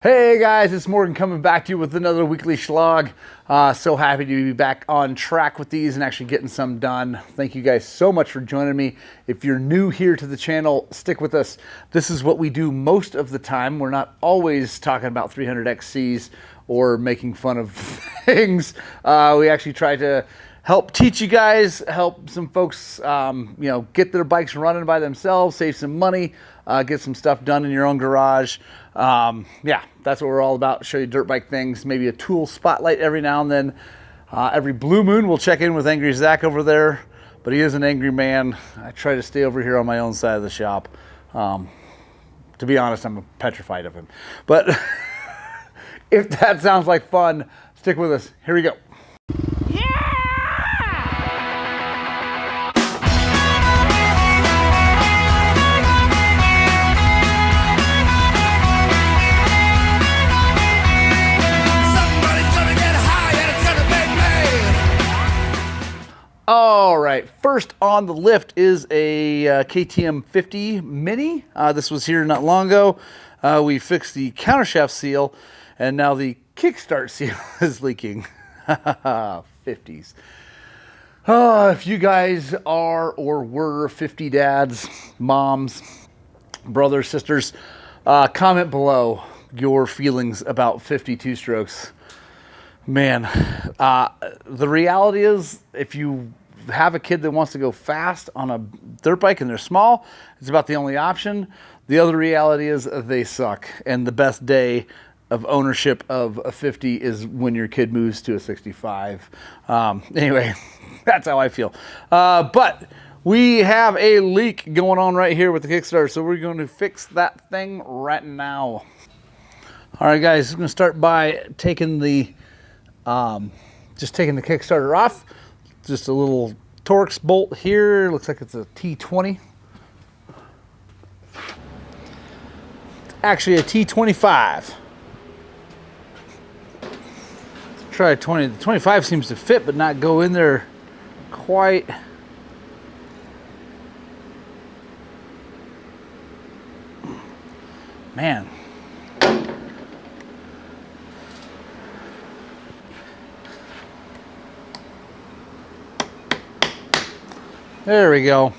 Hey guys, it's Morgan coming back to you with another weekly Shlog. So happy to be back on track with these and actually getting some done. Thank you guys so much for joining me. If you're new here to the channel, stick with us. This is what we do most of the time. We're not always talking about 300XCs or making fun of things. We actually try to help teach you guys, help some folks get their bikes running by themselves, save some money, get some stuff done in your own garage. Yeah, that's what we're all about. Show you dirt bike things, maybe a tool spotlight every now and then. Every blue moon we'll check in with Angry Zach over there, but he is an angry man. I try to stay over here on my own side of the shop. To be honest, I'm petrified of him. But if that sounds like fun, stick with us. Here we go. All right, first on the lift is a KTM 50 Mini. This was here not long ago. We fixed the countershaft seal, and now the Kickstart seal is leaking. 50s. If you guys are or were 50 dads, moms, brothers, sisters, comment below your feelings about 52 strokes. Man, the reality is, if you have a kid that wants to go fast on a dirt bike and they're small, it's about the only option. The other reality is they suck, and the best day of ownership of a 50 is when your kid moves to a 65. Anyway, that's how I feel. But we have a leak going on right here with the Kickstarter, so we're going to fix that thing right now. All right, guys, I'm going to start by taking the taking the Kickstarter off. Just a little Torx bolt here. Looks like it's a T20. Actually a T25. Let's try a 20. The 25 seems to fit but not go in there quite. Man. There we go.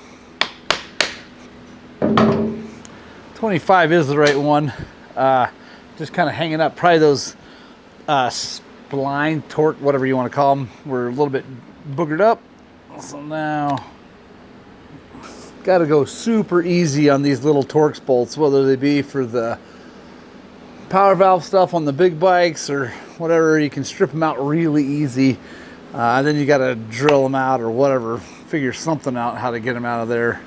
25 is the right one. Just kind of hanging up. Probably those spline, torque, whatever you want to call them, were a little bit boogered up. So now, got to go super easy on these little Torx bolts, whether they be for the power valve stuff on the big bikes or whatever. You can strip them out really easy. And then you got to drill them out or whatever, figure something out how to get them out of there.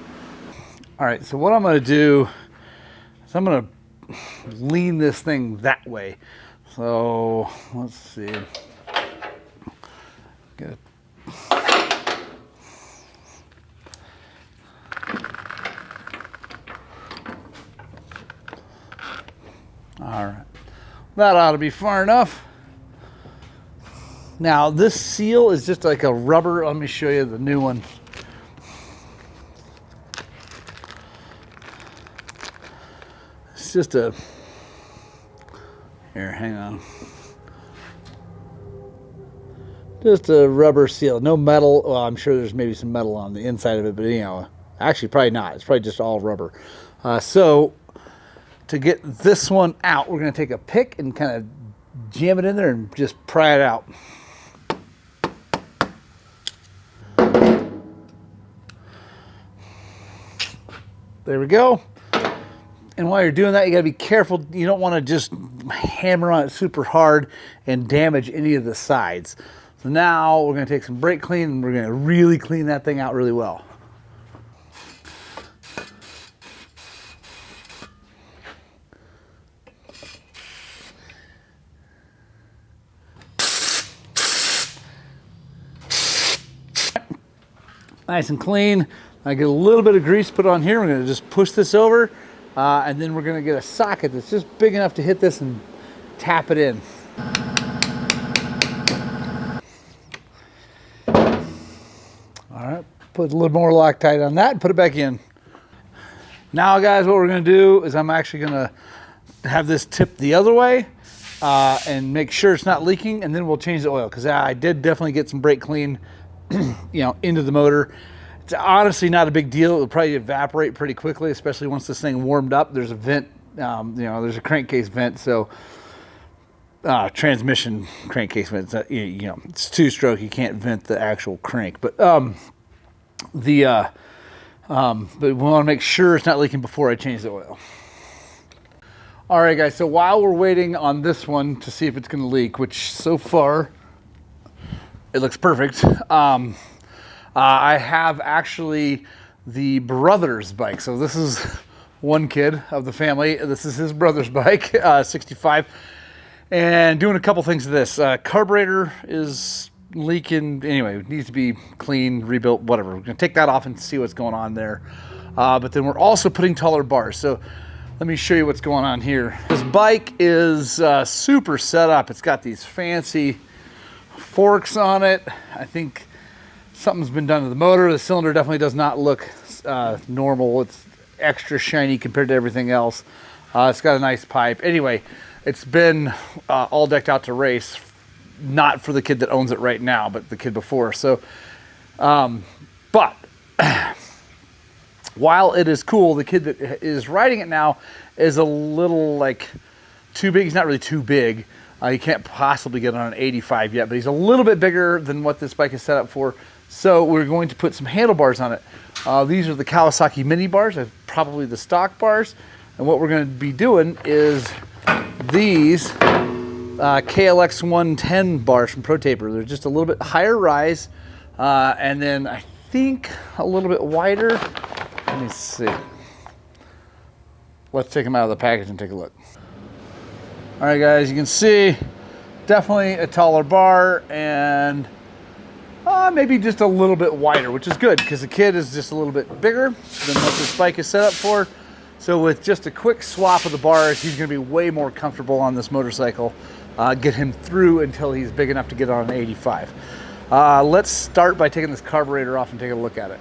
All right, so what I'm going to do is I'm going to lean this thing that way. So let's see. Get All right, that ought to be far enough. Now this seal is just like a rubber. Let me show you the new one. It's just a, here, hang on. Just a rubber seal, no metal. Well, I'm sure there's maybe some metal on the inside of it, but actually probably not. It's probably just all rubber. So to get this one out, we're gonna take a pick and kind of jam it in there and just pry it out. There we go. And while you're doing that, you gotta be careful. You don't wanna just hammer on it super hard and damage any of the sides. So now we're gonna take some brake clean and we're gonna really clean that thing out really well. Nice and clean. I get a little bit of grease put on here. We're going to just push this over, and then we're going to get a socket that's just big enough to hit this and tap it in. All right, put a little more Loctite on that and put it back in. Now guys, what we're going to do is I'm actually going to have this tip the other way and make sure it's not leaking, and then we'll change the oil, because I did definitely get some brake clean into the motor. It's honestly not a big deal. It'll probably evaporate pretty quickly, especially once this thing warmed up. There's a vent, there's a crankcase vent, so transmission crankcase vent. It's two-stroke. You can't vent the actual crank, but but we want to make sure it's not leaking before I change the oil. All right, guys. So while we're waiting on this one to see if it's going to leak, which so far it looks perfect. I have actually the brother's bike. So this is one kid of the family. This is his brother's bike, 65. And doing a couple things to this. Carburetor is leaking. Anyway, it needs to be clean, rebuilt, whatever. We're going to take that off and see what's going on there. But then we're also putting taller bars. So let me show you what's going on here. This bike is super set up. It's got these fancy forks on it. I think something's been done to the motor. The cylinder definitely does not look normal. It's extra shiny compared to everything else. It's got a nice pipe. Anyway, it's been all decked out to race. Not for the kid that owns it right now, but the kid before. So, but while it is cool, the kid that is riding it now is a little like too big. He's not really too big. He can't possibly get on an 85 yet, but he's a little bit bigger than what this bike is set up for. So we're going to put some handlebars on it. These are the Kawasaki mini bars, probably the stock bars. And what we're going to be doing is these KLX 110 bars from Pro Taper. They're just a little bit higher rise, and then I think a little bit wider. Let me see. Let's take them out of the package and take a look. All right, guys, you can see definitely a taller bar and maybe just a little bit wider, which is good because the kid is just a little bit bigger than what this bike is set up for. So with just a quick swap of the bars, he's going to be way more comfortable on this motorcycle. Get him through until he's big enough to get on an 85. Let's start by taking this carburetor off and take a look at it.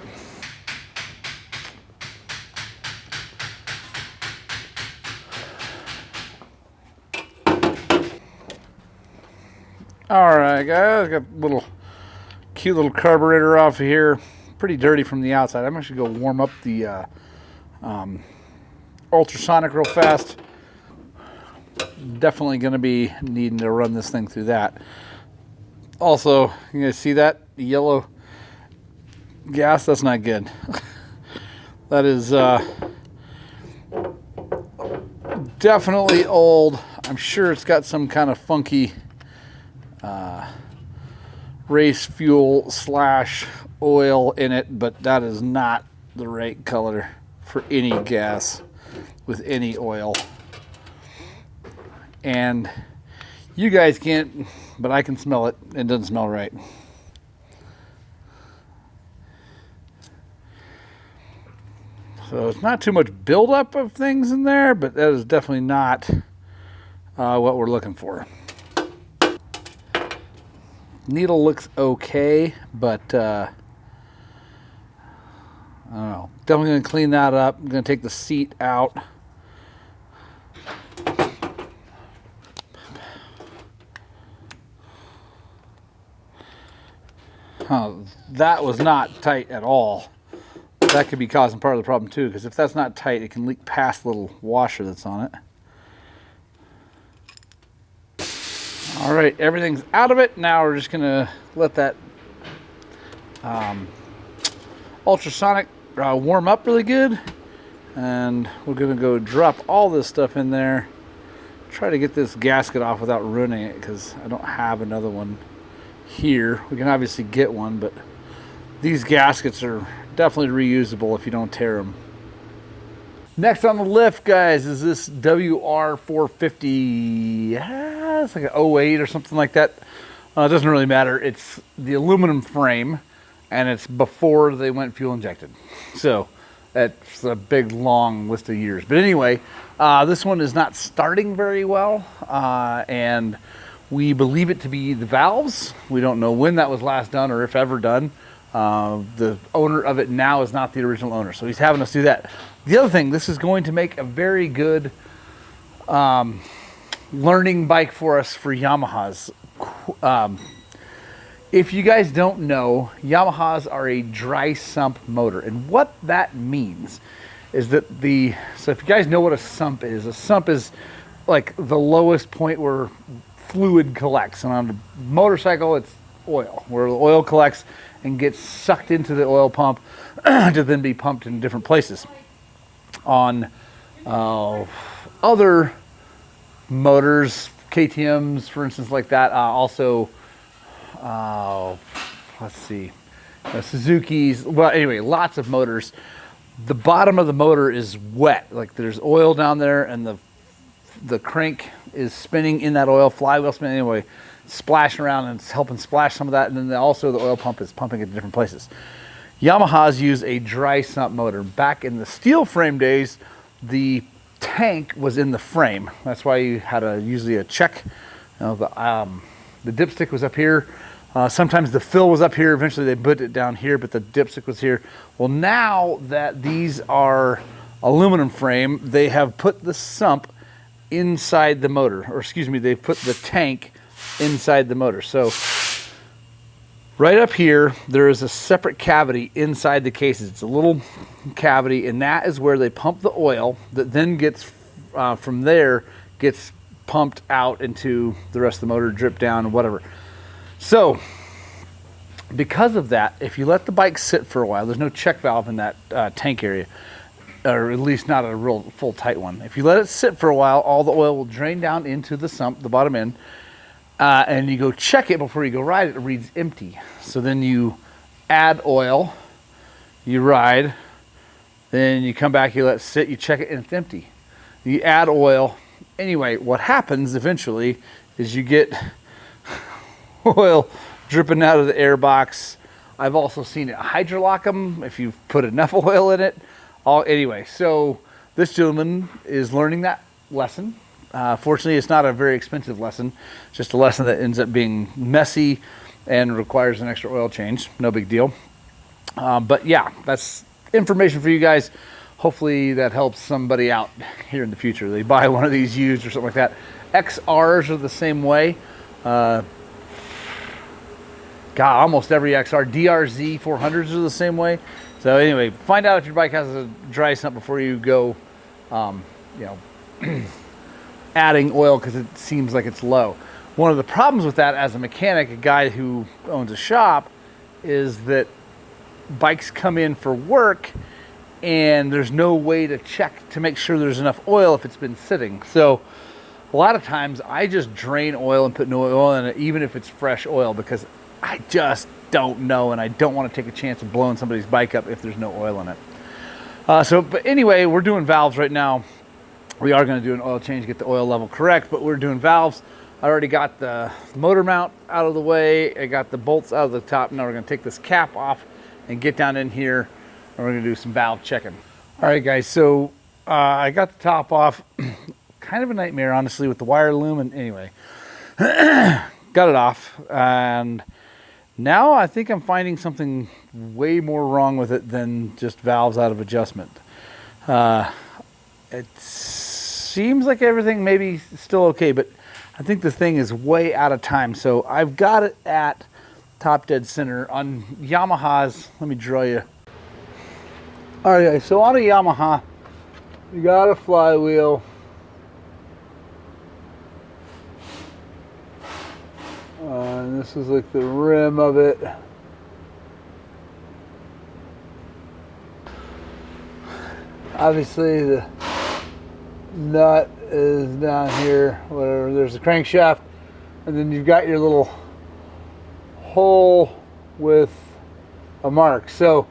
All right, guys, got a cute little carburetor off of here. Pretty dirty from the outside. I'm actually going to warm up the ultrasonic real fast. Definitely going to be needing to run this thing through that. Also, you guys see that yellow gas? That's not good. That is definitely old. I'm sure it's got some kind of funky race fuel / oil in it, but that is not the right color for any gas with any oil. And you guys can't, but I can smell it. It doesn't smell right. So it's not too much buildup of things in there, but that is definitely not what we're looking for. Needle looks okay, but I don't know. Definitely going to clean that up. I'm going to take the seat out. That was not tight at all. That could be causing part of the problem too, because if that's not tight, it can leak past the little washer that's on it. All right, everything's out of it. Now we're just gonna let that ultrasonic warm up really good, and we're gonna go drop all this stuff in there. Try to get this gasket off without ruining it, because I don't have another one here. We can obviously get one, but these gaskets are definitely reusable if you don't tear them. Next on the lift, guys, is this WR450. It's like an 08 or something like that. It doesn't really matter. It's the aluminum frame, and it's before they went fuel injected. So that's a big, long list of years. But anyway, this one is not starting very well, and we believe it to be the valves. We don't know when that was last done or if ever done. The owner of it now is not the original owner, so he's having us do that. The other thing, this is going to make a very good learning bike for us for Yamahas. If you guys don't know, Yamahas are a dry sump motor, and what that means is that so if you guys know what a sump is like the lowest point where fluid collects, and on a motorcycle it's oil, where the oil collects and gets sucked into the oil pump to then be pumped in different places. On other motors, KTMs for instance, like that, also let's see, Suzuki's, well anyway, lots of motors, the bottom of the motor is wet, like there's oil down there, and the crank is spinning in that oil, flywheel spinning anyway, splashing around, and it's helping splash some of that, and then also the oil pump is pumping it to different places. Yamahas use a dry sump motor. Back in the steel frame days, the tank was in the frame. That's why you had usually a check. You know, the dipstick was up here. Sometimes the fill was up here. Eventually they put it down here, but the dipstick was here. Well, now that these are aluminum frame, they have put the sump inside the motor, or excuse me, they've put the tank inside the motor. So right up here, there is a separate cavity inside the cases. It's a little cavity, and that is where they pump the oil that then gets, from there, gets pumped out into the rest of the motor, drip down, whatever. So, because of that, if you let the bike sit for a while, there's no check valve in that tank area, or at least not a real full tight one. If you let it sit for a while, all the oil will drain down into the sump, the bottom end, and you go check it before you go ride it, it reads empty. So then you add oil, you ride, then you come back, you let it sit, you check it, and it's empty. You add oil. Anyway, what happens eventually is you get oil dripping out of the air box. I've also seen it hydrolock them if you've put enough oil in it. Anyway, so this gentleman is learning that lesson. Fortunately, it's not a very expensive lesson, just a lesson that ends up being messy and requires an extra oil change. No big deal. But yeah, that's information for you guys. Hopefully that helps somebody out here in the future. They buy one of these used or something like that. XRs are the same way. God, almost every XR, DRZ 400s are the same way. So anyway, find out if your bike has a dry sump before you go, you know, adding oil, because it seems like it's low. One of the problems with that as a mechanic, a guy who owns a shop, is that bikes come in for work and there's no way to check to make sure there's enough oil if it's been sitting. So a lot of times I just drain oil and put no oil in it, even if it's fresh oil, because I just don't know, and I don't want to take a chance of blowing somebody's bike up if there's no oil in it. But anyway, we're doing valves right now. We are going to do an oil change, get the oil level correct, but we're doing valves. I already got the motor mount out of the way. I got the bolts out of the top. Now we're going to take this cap off and get down in here, and we're going to do some valve checking. All right, guys, so I got the top off. Kind of a nightmare, honestly, with the wire loom, and anyway, got it off, and now I think I'm finding something way more wrong with it than just valves out of adjustment. It seems like everything maybe still okay, but I think the thing is way out of time. So I've got it at top dead center on Yamahas. Let me draw you. All right, guys, so on a Yamaha, you got a flywheel. And this is like the rim of it. Obviously the nut is down here, whatever. There's the crankshaft, and then you've got your little hole with a mark. So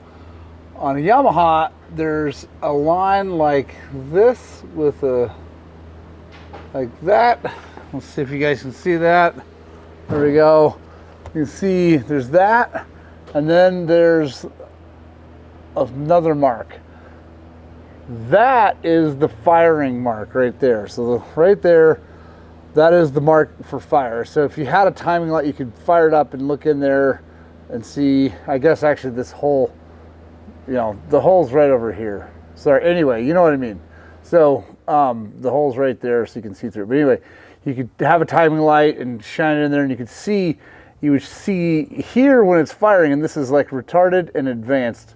on a Yamaha, there's a line like this with a, like that. Let's see if you guys can see that. There we go. You can see there's that, and then there's another mark. That is the firing mark right there. So right there, that is the mark for fire. So if you had a timing light, you could fire it up and look in there and see, I guess actually this hole, you know, the hole's right over here. So anyway, you know what I mean. So the hole's right there so you can see through it. But anyway, you could have a timing light and shine it in there, and you would see here when it's firing, and this is like retarded and advanced.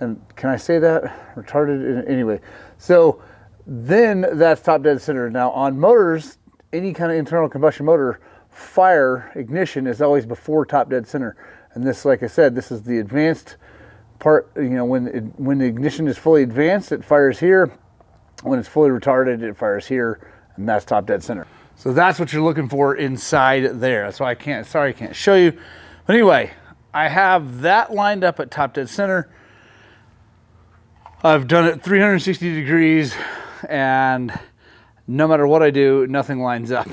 And can I say that? Retarded, anyway. So then that's top dead center. Now on motors, any kind of internal combustion motor, fire ignition is always before top dead center. And this, like I said, this is the advanced part. You know, when the ignition is fully advanced, it fires here. When it's fully retarded, it fires here, and that's top dead center. So that's what you're looking for inside there. That's why I can't show you. But anyway, I have that lined up at top dead center. I've done it 360 degrees, and no matter what I do, nothing lines up.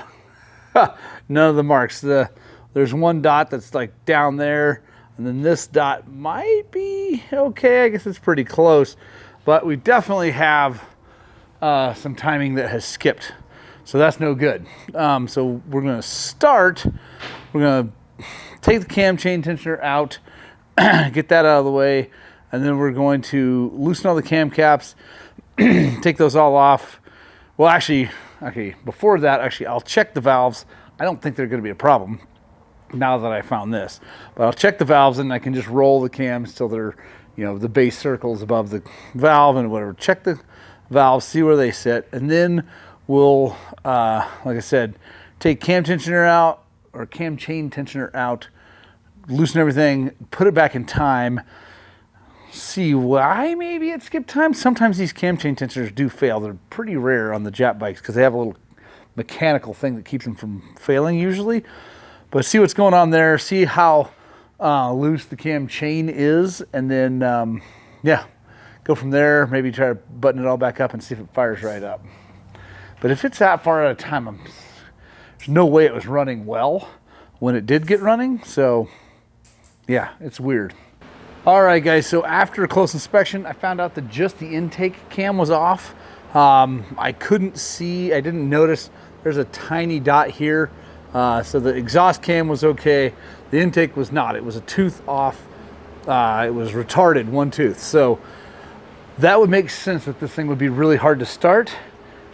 None of the marks. There's one dot that's like down there, and then this dot might be okay. I guess it's pretty close, but we definitely have some timing that has skipped. So that's no good. So we're going to start. We're going to take the cam chain tensioner out, get that out of the way, and then we're going to loosen all the cam caps, take those all off. Well, actually, before that, I'll check the valves. I don't think they're going to be a problem now that I found this. But I'll check the valves, and I can just roll the cams till they're, you know, the base circles above the valve and whatever. Check the valves, see where they sit, and then we'll, like I said, take cam tensioner out, or cam chain tensioner out, loosen everything, put it back in time, see why maybe it skipped time. Sometimes these cam chain tensioners do fail. They're pretty rare on the Jap bikes because they have a little mechanical thing that keeps them from failing usually. But see what's going on there, see how loose the cam chain is, and then, yeah, go from there, maybe try to button it all back up and see if it fires right up. But if it's that far out of time, there's no way it was running well when it did get running. So yeah, it's weird. All right, guys, so after a close inspection, I found out that just the intake cam was off. I couldn't see, I didn't notice there's a tiny dot here. So the exhaust cam was okay. The intake was not. It was a tooth off. It was retarded, one tooth. So that would make sense that this thing would be really hard to start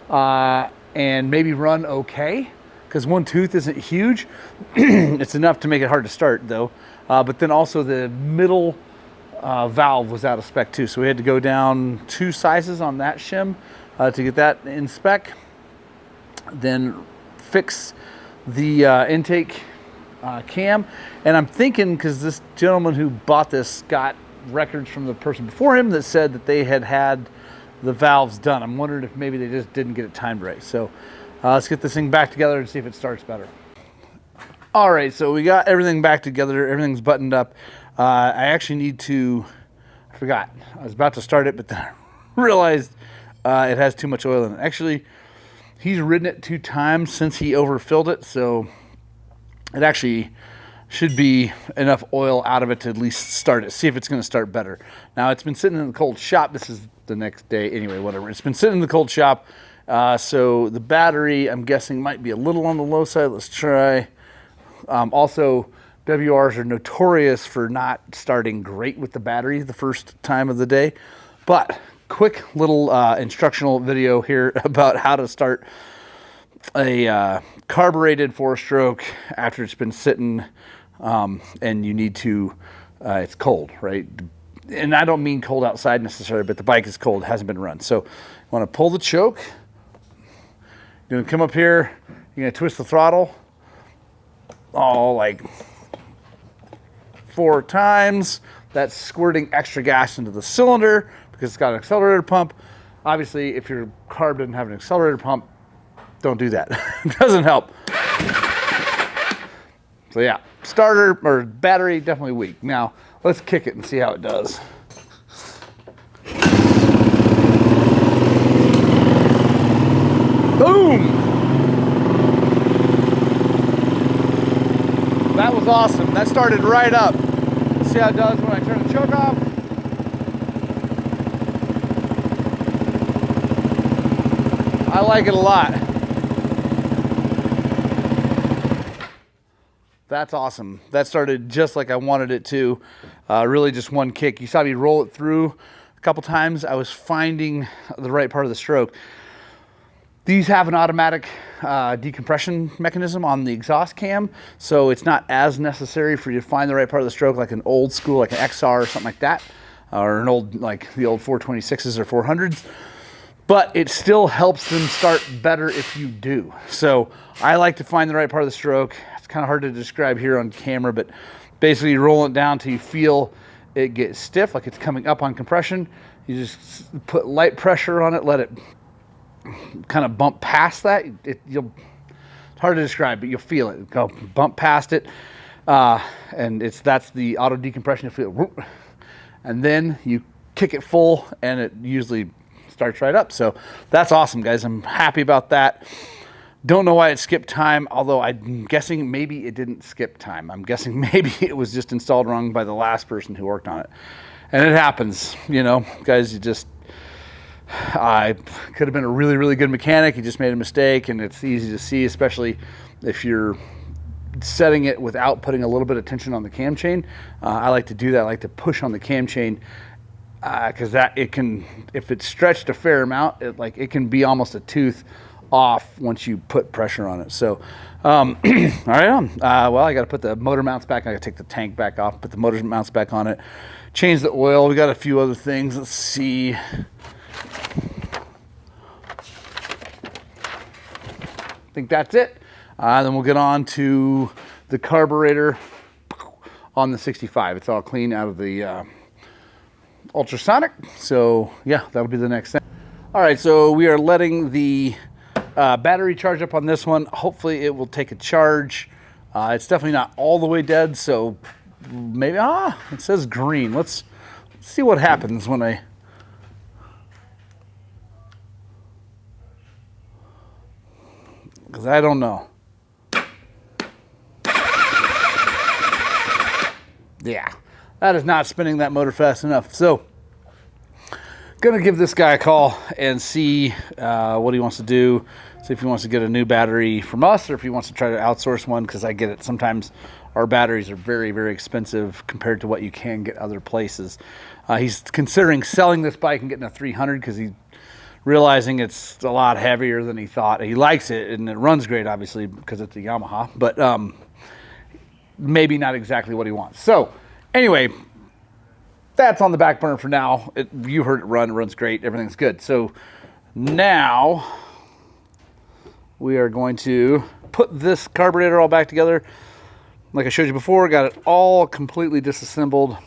and maybe run okay, because one tooth isn't huge. It's enough to make it hard to start though. But then also the middle valve was out of spec too. So we had to go down 2 sizes on that shim to get that in spec. Then fix the intake cam. And I'm thinking, because this gentleman who bought this got records from the person before him that said that they had the valves done. I'm wondering if maybe they just didn't get it timed right. So let's get this thing back together and see if it starts better. All right, so we got everything back together. Everything's buttoned up. I actually need to, I forgot. I was about to start it, but then I realized it has too much oil in it. Actually, he's ridden it 2 times since he overfilled it, so it actually should be enough oil out of it to at least start it, see if it's going to start better. Now, it's been sitting in the cold shop. This is the next day. Anyway, whatever. It's been sitting in the cold shop, so the battery, I'm guessing, might be a little on the low side. Let's try. Also, WRs are notorious for not starting great with the battery the first time of the day. But quick little instructional video here about how to start a carbureted 4-stroke after it's been sitting, and you need to, it's cold, right? And I don't mean cold outside necessarily, but the bike is cold, hasn't been run. So you want to pull the choke. You're going to come up here, you're going to twist the throttle, all like 4 times. That's squirting extra gas into the cylinder because it's got an accelerator pump. Obviously, if your carb doesn't have an accelerator pump, don't do that. It doesn't help. So yeah, starter or battery definitely weak. Now let's kick it and see how it does. Boom! That was awesome. That started right up. Let's see how it does when I turn the choke off. I like it a lot. That's awesome. That started just like I wanted it to. Really just one kick. You saw me roll it through a couple times. I was finding the right part of the stroke. These have an automatic decompression mechanism on the exhaust cam, so it's not as necessary for you to find the right part of the stroke like an old school, like an XR or something like that, or an old, like the old 426s or 400s. But it still helps them start better if you do. So I like to find the right part of the stroke. It's kind of hard to describe here on camera, but basically you roll it down till you feel it get stiff, like it's coming up on compression. You just put light pressure on it, let it kind of bump past that. It's hard to describe, but you'll feel it. Go bump past it, and that's the auto decompression. You feel, and then you kick it full, and it usually starts right up. So that's awesome, guys. I'm happy about that. Don't know why it skipped time, although I'm guessing maybe it didn't skip time. I'm guessing maybe it was just installed wrong by the last person who worked on it. And it happens, you know, guys. I could have been a really, really good mechanic. You just made a mistake, and it's easy to see, especially if you're setting it without putting a little bit of tension on the cam chain. I like to do that. I like to push on the cam chain, because it can, if it's stretched a fair amount, it can be almost a tooth off once you put pressure on it. So all right, well, I got to put the motor mounts back. I got to take the tank back off, put the motor mounts back on it, change the oil. We got a few other things. Let's see. I think that's it. Then we'll get on to the carburetor on the 65. It's all clean out of the ultrasonic. So yeah, that'll be the next thing. All right, so we are letting the battery charge up on this one. Hopefully it will take a charge. It's definitely not all the way dead, so maybe, it says green. Let's see what happens when because I don't know. Yeah, that is not spinning that motor fast enough. So gonna give this guy a call and see what he wants to do. See if he wants to get a new battery from us, or if he wants to try to outsource one, because I get it. Sometimes our batteries are very, very expensive compared to what you can get other places. He's considering selling this bike and getting a 300 because he's realizing it's a lot heavier than he thought. He likes it, and it runs great, obviously, because it's a Yamaha, but maybe not exactly what he wants. So anyway, that's on the back burner for now. You heard it runs great, everything's good. So now we are going to put this carburetor all back together. Like I showed you before, got it all completely disassembled.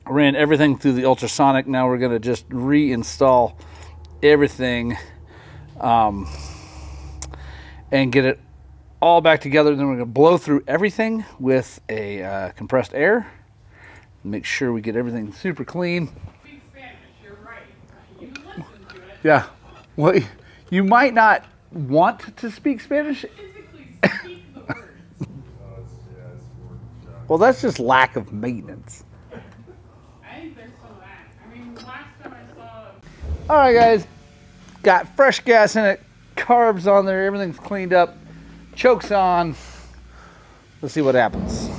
Ran everything through the ultrasonic. Now we're gonna just reinstall everything and get it all back together. Then we're gonna blow through everything with a compressed air. Make sure we get everything super clean. Speak Spanish, you're right. You listen to it. Yeah, well, you might not want to speak Spanish. Physically speak the words. Well, that's just lack of maintenance. I think there's some of that. I mean, last time I saw... All right, guys, got fresh gas in it, carbs on there, everything's cleaned up, chokes on. Let's see what happens.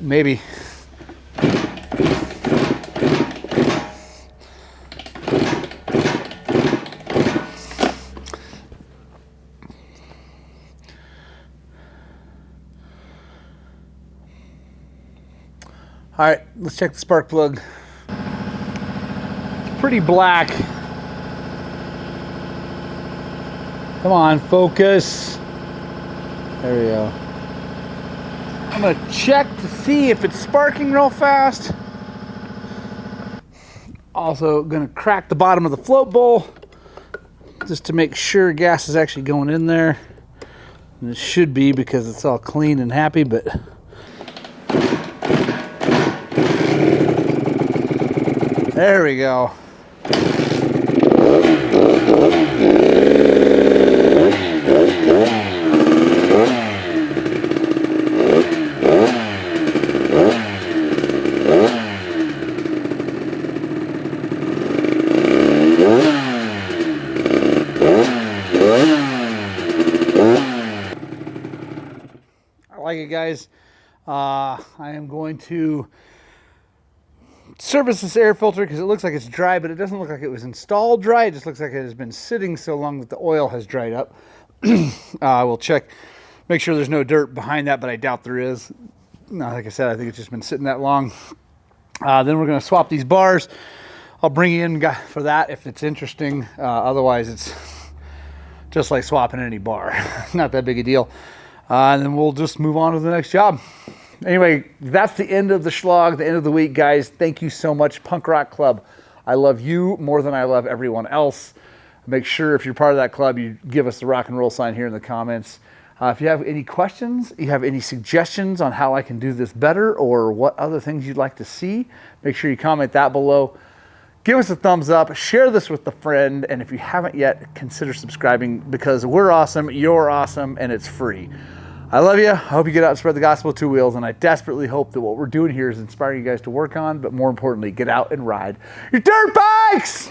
Maybe. All right, let's check the spark plug. It's pretty black. Come on, focus. There we go. I'm gonna check to see if it's sparking real fast. Also gonna crack the bottom of the float bowl just to make sure gas is actually going in there. And it should be, because it's all clean and happy, but there we go. second, guys. I am going to service this air filter because it looks like it's dry, but it doesn't look like it was installed dry. It just looks like it has been sitting so long that the oil has dried up. We'll check, make sure there's no dirt behind that, but I doubt there is. No, like I said, I think it's just been sitting that long. Then we're going to swap these bars. I'll bring you in for that if it's interesting. Otherwise, it's just like swapping any bar. Not that big a deal. And then we'll just move on to the next job. Anyway, that's the end of the Shlog, the end of the week, guys. Thank you so much, Punk Rock Club. I love you more than I love everyone else. Make sure if you're part of that club, you give us the rock and roll sign here in the comments. If you have any questions, you have any suggestions on how I can do this better or what other things you'd like to see, make sure you comment that below. Give us a thumbs up, share this with a friend, and if you haven't yet, consider subscribing because we're awesome, you're awesome, and it's free. I love you. I hope you get out and spread the gospel of two wheels, and I desperately hope that what we're doing here is inspiring you guys to work on, but more importantly, get out and ride your dirt bikes!